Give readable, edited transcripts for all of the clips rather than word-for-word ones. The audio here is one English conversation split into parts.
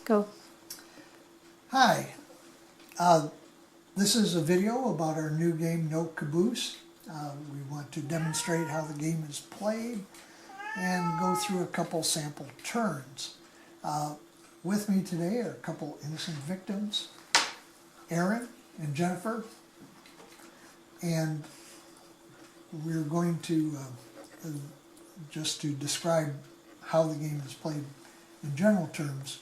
Go. Hi, this is a video about our new game No Caboose. We want to demonstrate how the game is played and go through a couple sample turns. With me today are a couple innocent victims, Aaron and Jennifer, and we're going to, just to describe how the game is played in general terms,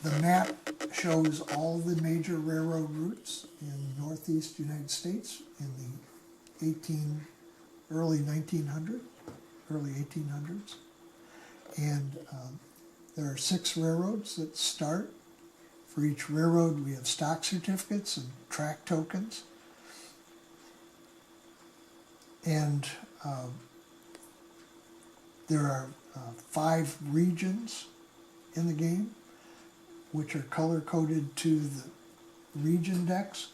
the map shows all the major railroad routes in northeast United States in the early 1800s. And there are 6 railroads that start. For each railroad we have stock certificates and track tokens. And there are 5 regions in the game, which are color-coded to the region decks.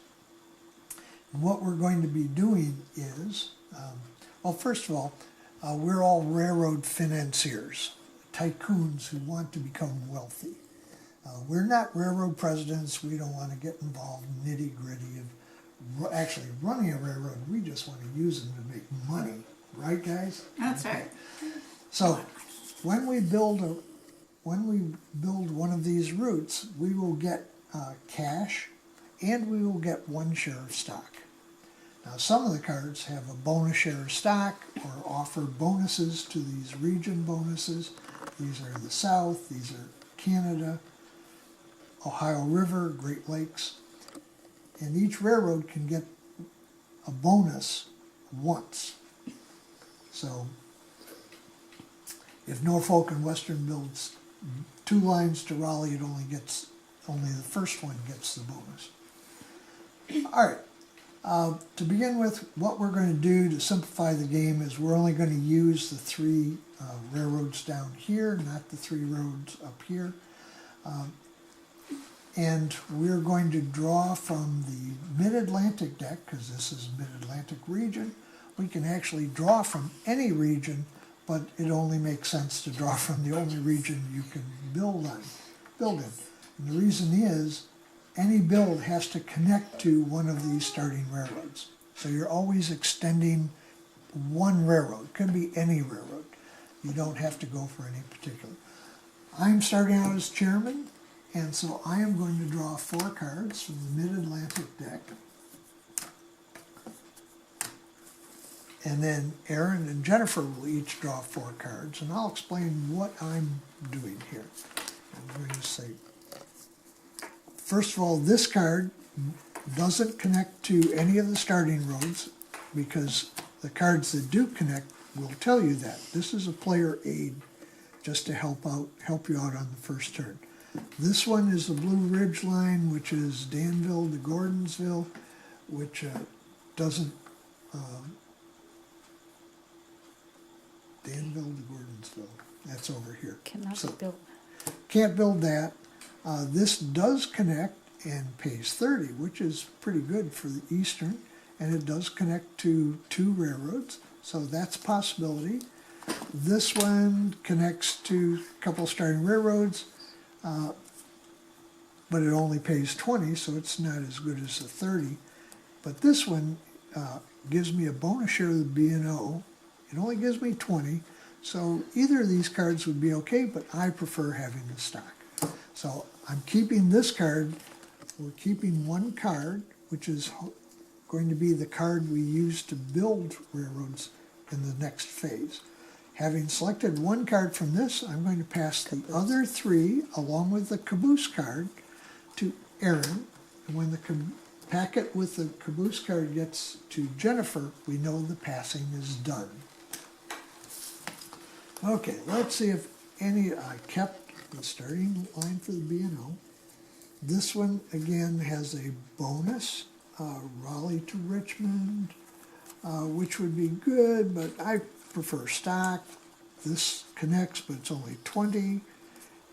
And what we're going to be doing is, well, first of all, we're all railroad financiers, tycoons who want to become wealthy. We're not railroad presidents. We don't want to get involved in nitty-gritty of actually running a railroad. We just want to use them to make money. Right, guys? That's right. So when we build one of these routes, we will get cash and we will get 1 share of stock. Now some of the cards have a bonus share of stock or offer bonuses to these region bonuses. These are the South, these are Canada, Ohio River, Great Lakes. And each railroad can get a bonus once. So if Norfolk and Western builds 2 lines to Raleigh, it only the first one gets the bonus. All right, to begin with, what we're going to do to simplify the game is we're only going to use the 3 railroads down here, not the 3 roads up here. And we're going to draw from the Mid-Atlantic deck, because this is Mid-Atlantic region. We can actually draw from any region, but it only makes sense to draw from the only region you can build in. And the reason is, any build has to connect to one of these starting railroads. So you're always extending one railroad. It could be any railroad. You don't have to go for any particular. I'm starting out as chairman, and so I am going to draw 4 cards from the Mid-Atlantic deck. And then Aaron and Jennifer will each draw 4 cards, and I'll explain what I'm doing here. I'm going to say, first of all, this card doesn't connect to any of the starting roads, because the cards that do connect will tell you that. This is a player aid, just to help you out on the first turn. This one is the Blue Ridge line, which is Danville to Gordonsville, which doesn't Danville to Gordonsville. That's over here. Cannot be built. Can't build that. This does connect and pays 30, which is pretty good for the Eastern, and it does connect to 2 railroads, so that's a possibility. This one connects to a couple starting railroads, but it only pays 20, so it's not as good as the 30. But this one gives me a bonus share of the B&O. It only gives me 20, so either of these cards would be okay, but I prefer having the stock. So I'm keeping this card. We're keeping 1 card, which is going to be the card we use to build railroads in the next phase. Having selected 1 card from this, I'm going to pass the other 3, along with the caboose card, to Aaron. And when the packet with the caboose card gets to Jennifer, we know the passing is done. Okay, let's see if I kept the starting line for the B&O. This one, again, has a bonus, Raleigh to Richmond, which would be good, but I prefer stock. This connects, but it's only 20,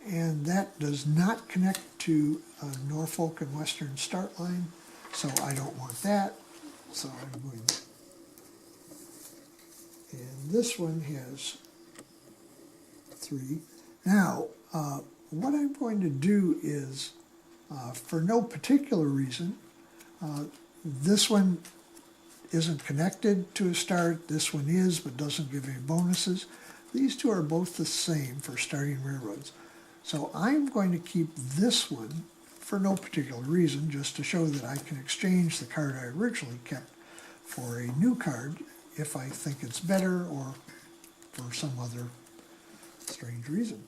and that does not connect to Norfolk and Western start line, so I don't want that. So I'm going to, and this one has 3. Now, what I'm going to do is, for no particular reason, this one isn't connected to a start, this one is, but doesn't give any bonuses. These two are both the same for starting railroads. So I'm going to keep this one for no particular reason, just to show that I can exchange the card I originally kept for a new card if I think it's better or for some other strange reason.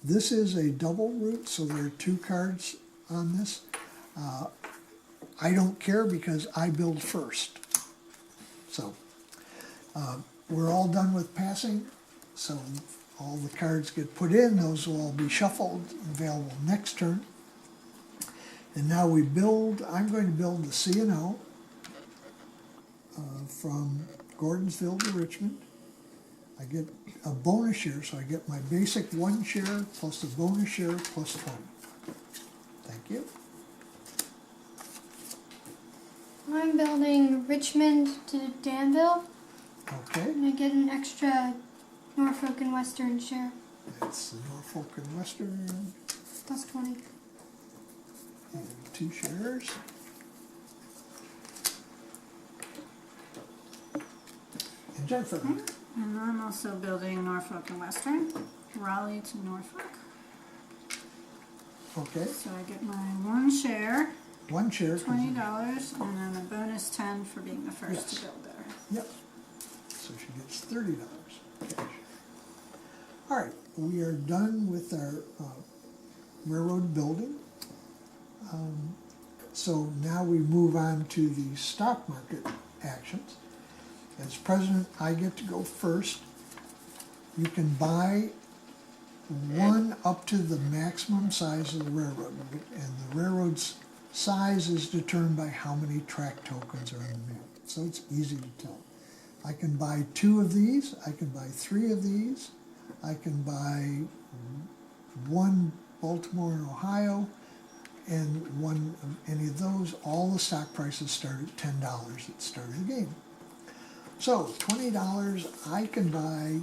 This is a double route, so there are 2 cards on this. I don't care because I build first. So we're all done with passing, so all the cards get put in, those will all be shuffled, available next turn. And now we build, I'm going to build the C&O from Gordonsville to Richmond. I get a bonus share, so I get my basic 1 share plus a bonus share plus 20. Thank you. I'm building Richmond to Danville. Okay. And I get an extra Norfolk and Western share. That's the Norfolk and Western. Plus 20. And 2 shares. And Jennifer. Okay. And I'm also building Norfolk and Western, Raleigh to Norfolk. Okay. So I get my 1 share, 1 share. $20, and then a bonus 10 for being the first to build there. Yep. So she gets $30 cash. All right, we are done with our railroad building. So now we move on to the stock market actions. As president, I get to go first. You can buy 1 up to the maximum size of the railroad, and the railroad's size is determined by how many track tokens are in the mail. So it's easy to tell. I can buy 2 of these, I can buy 3 of these, I can buy 1 Baltimore and Ohio, and 1 of any of those. All the stock prices start at $10 at the start of the game. So $20, I can buy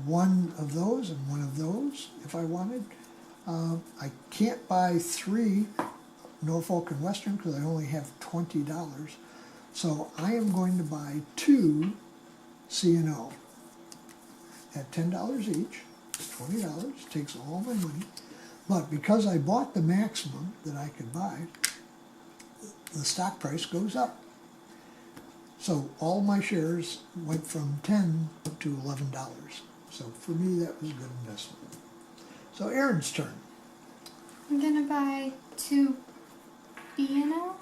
1 of those and 1 of those if I wanted. I can't buy 3 Norfolk and Western because I only have $20. So I am going to buy 2 C&O at $10 each, $20, takes all my money. But because I bought the maximum that I could buy, the stock price goes up. So all my shares went from $10 to $11. So for me, that was a good investment. So Erin's turn. I'm gonna buy 2 B&O.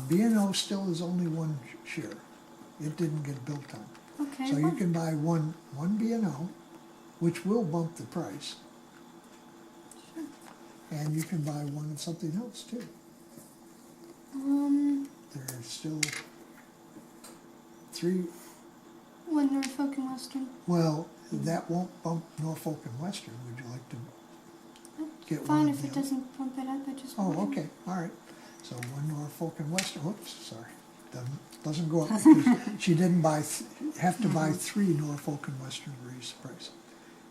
B&O still is only 1 share. It didn't get built on. Okay. So you can buy one B&O, which will bump the price. Sure. And you can buy 1 of something else too. There's still 3. 1 Norfolk and Western. Well, that won't bump Norfolk and Western. Would you like to get Fine one? if it doesn't bump it up. I just. Oh, okay, all right. So 1 Norfolk and Western. Whoops, sorry. Doesn't go up because she didn't buy. Have to buy 3 Norfolk and Western to raise the price.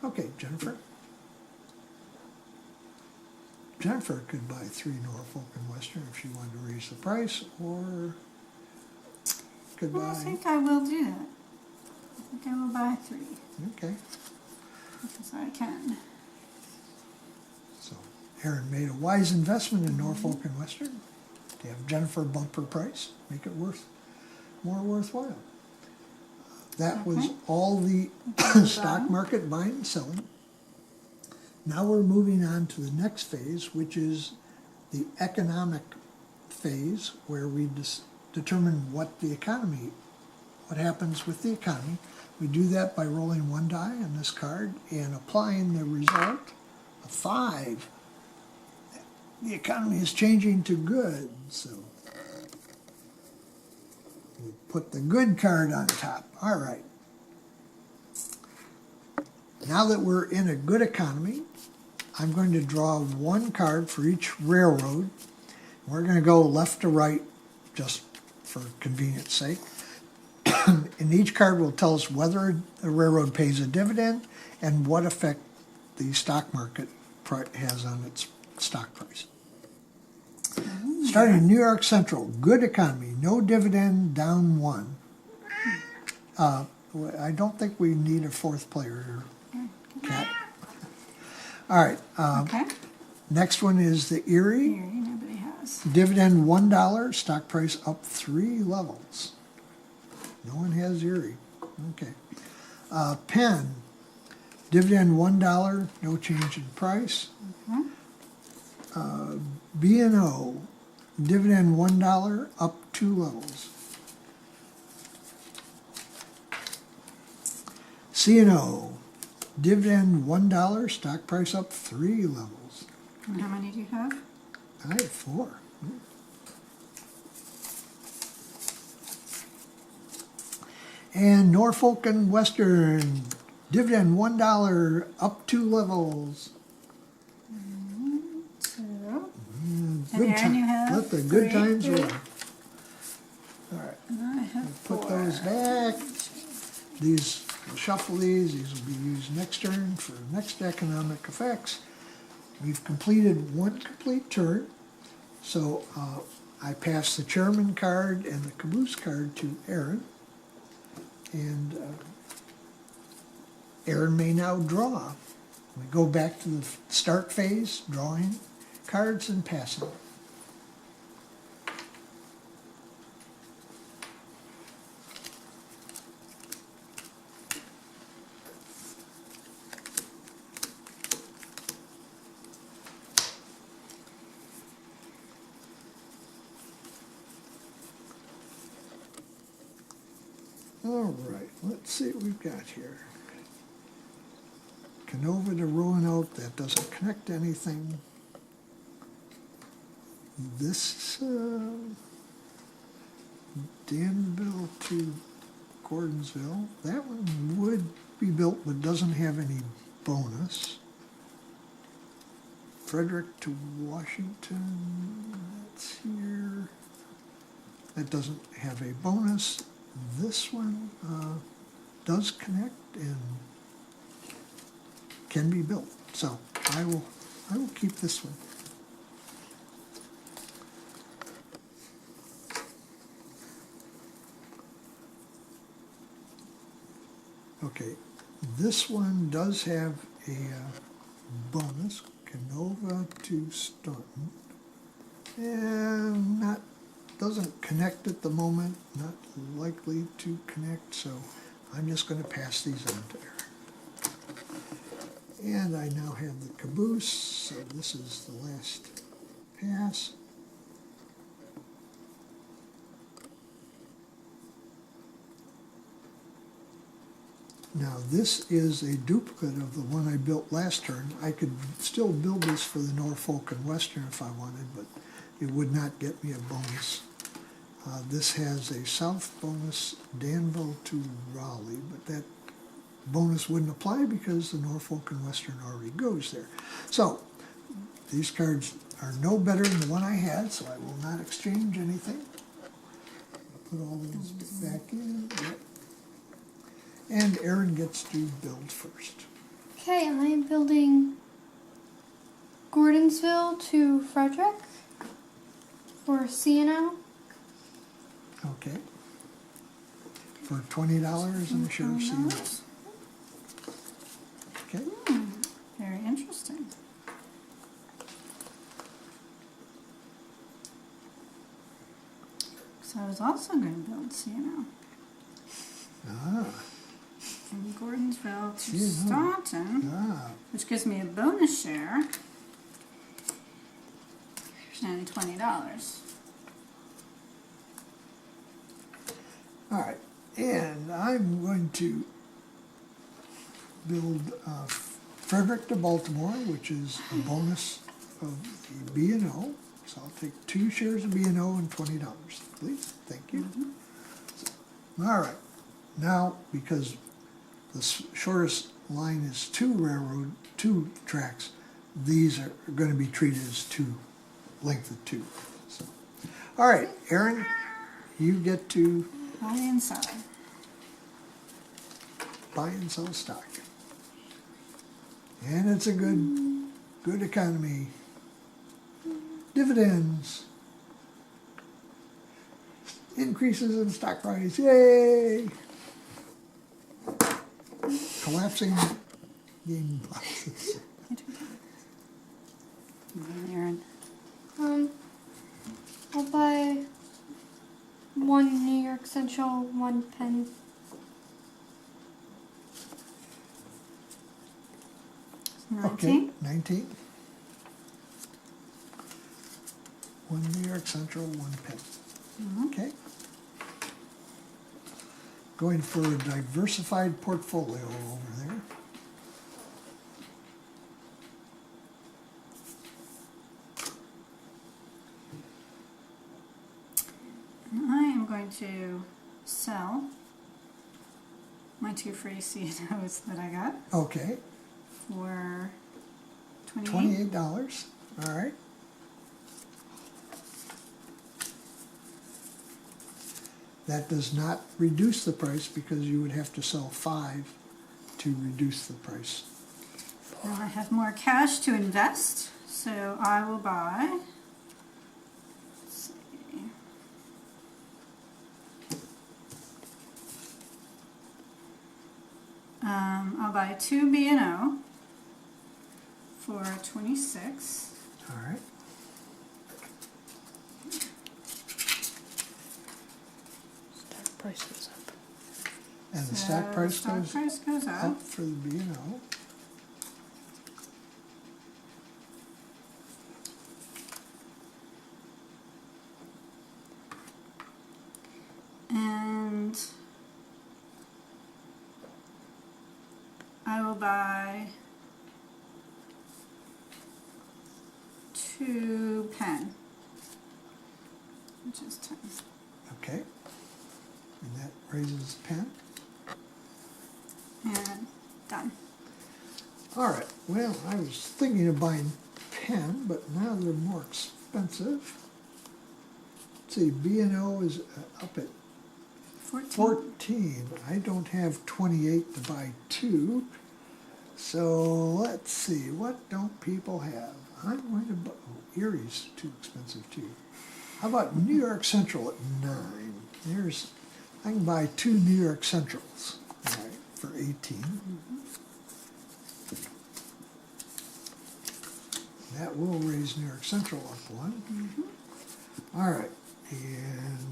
Okay, Jennifer. Jennifer could buy 3 Norfolk and Western if she wanted to raise the price, or could Well, I buy. think I will do that. I think I will buy 3 Okay. because I can. So Erin made a wise investment in Norfolk and Western to have Jennifer bump her price, make it more worthwhile. That was all the stock market buying and selling. Now we're moving on to the next phase, which is the economic phase, where we determine what happens with the economy. We do that by rolling 1 die on this card and applying the result, a 5. The economy is changing to good, so we put the good card on top. All right. Now that we're in a good economy, I'm going to draw 1 card for each railroad. We're going to go left to right just for convenience sake. And each card will tell us whether the railroad pays a dividend and what effect the stock market has on its stock price. Starting New York Central, good economy, no dividend, down 1. I don't think we need a fourth player here, Cat. All right. Okay. Next one is the Erie. Erie, nobody has. Dividend $1, stock price up 3 levels. No one has Erie. Okay. Penn, dividend $1, no change in price. B&O, dividend $1, up 2 levels. C&O, dividend $1, stock price up 3 levels. And how many do you have? I have 4. And Norfolk and Western, dividend $1, up 2 levels. 2. Good And Aaron, you have Let the good 3. times roll. All right, And I have 4. put those back. These, we'll shuffle these. These will be used next turn for next economic effects. We've completed 1 complete turn, so I pass the chairman card and the caboose card to Aaron, and Aaron may now draw. We go back to the start phase, drawing cards and passing. All right, let's see what we've got here. Canova to Roanoke, that doesn't connect to anything. This Danville to Gordonsville, that one would be built but doesn't have any bonus. Frederick to Washington, that's here. That doesn't have a bonus. This one does connect and can be built. So I will keep this one. Okay, this one does have a bonus, Canova to Staunton, and doesn't connect at the moment, not likely to connect, so I'm just going to pass these on to Aaron. And I now have the caboose, so this is the last pass. Now this is a duplicate of the one I built last turn. I could still build this for the Norfolk and Western if I wanted, but it would not get me a bonus. This has a south bonus, Danville to Raleigh, but that bonus wouldn't apply because the Norfolk and Western already goes there. So these cards are no better than the one I had, so I will not exchange anything. Put all these back in. Yep. And Aaron gets to build first. Okay, I am building Gordonsville to Frederick for C&O. Okay. For $20 and a share of seeds. Okay. Very interesting. So I was also going to build C&O. Ah. From Gordonsville to C&O. Staunton, Ah. which gives me a bonus share and $20. All right. And I'm going to build Frederick to Baltimore, which is a bonus of the B&O. So I'll take 2 shares of B&O and $20, please. Thank you. So, all right. Now, because the shortest line is 2 tracks, these are going to be treated as length of 2. So, all right, Aaron, you get to Buy and sell. buy and sell stock. And it's a good economy. Dividends. Increases in stock price. Yay! Collapsing game boxes. Aaron. I'll buy 1 New York Central, 1 pen. Okay, 19. 1 New York Central, 1 pen. Okay. Going for a diversified portfolio over there. I am going to sell my 2 free CNOs that I got Okay, for $28. All right. That does not reduce the price because you would have to sell 5 to reduce the price. Now I have more cash to invest, so I will buy. Let's see. I'll buy 2 B&O for 26. All right. Stock price goes up. And the So stock price goes up. up for the B&O. And I will buy 2 pen, which is 10. Okay. And that raises pen. And done. All right. Well, I was thinking of buying pen, but now they're more expensive. Let's see, B&O is up at 14. I don't have 28 to buy 2. So let's see, what don't people have? I'm going to buy, oh, Erie's too expensive too. How about New York Central at 9? I can buy 2 New York Centrals, all right, for 18. That will raise New York Central up 1. All right, and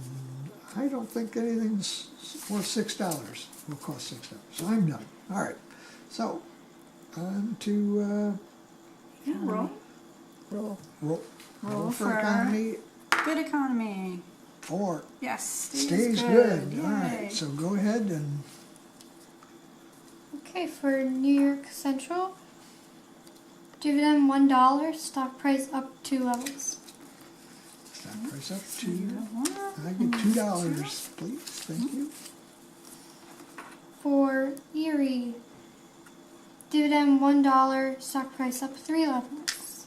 I don't think anything's worth $6. Will cost $6. So I'm done. All right, so on to Roll. roll for economy. Good economy. 4 Yes, stays good. Yay. All right, so go ahead and Okay, for New York Central, dividend $1, stock price up 2 levels. stock price up 2. I get $2, please. Thank you. For Erie, dividend $1, stock price up 3 levels.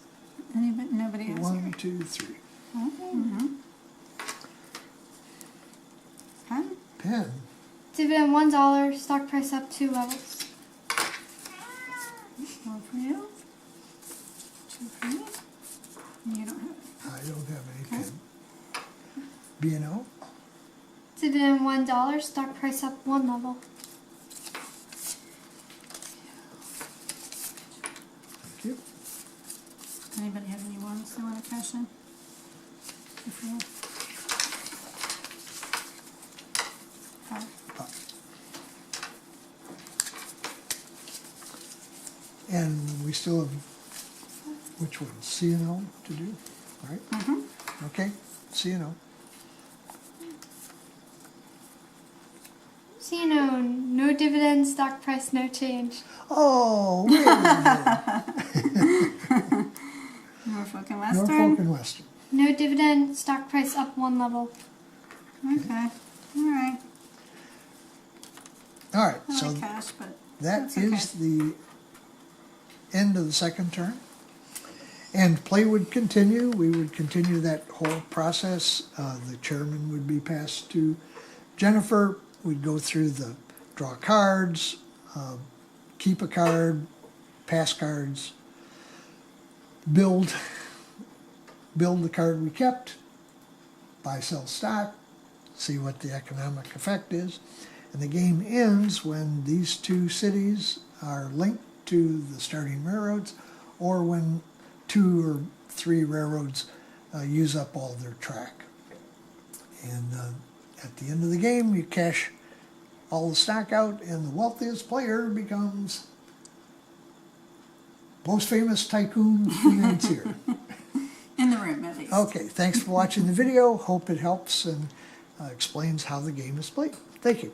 Nobody has 1, Erie. 2, 3. Pen? Pen. Dividend $1, stock price up 2 levels. 1 for you. 2 for me. And you don't have it. I don't have any pen. B&O. Dividend $1, stock price up 1 level. Thank you. Anybody have any ones they want to cash in? Before? 5. And we still have, which one? C&O to do, right? Okay, C&O. So you know, no dividend, stock price, no change. Oh, wait a minute. Norfolk and Western? Norfolk and Western. No dividend, stock price up 1 level. Okay. Alright. All right, I so like cash, but that that's okay. is the end of the second turn. And play would continue. We would continue that whole process. The chairman would be passed to Jennifer. We'd go through the draw cards, keep a card, pass cards, build the card we kept, buy, sell stock, see what the economic effect is. And the game ends when these two cities are linked to the starting railroads, or when 2 or 3 railroads use up all their track. And at the end of the game, you cash all the stock out, and the wealthiest player becomes most famous tycoon financier. In the room, at least. Okay, thanks for watching the video. Hope it helps and explains how the game is played. Thank you.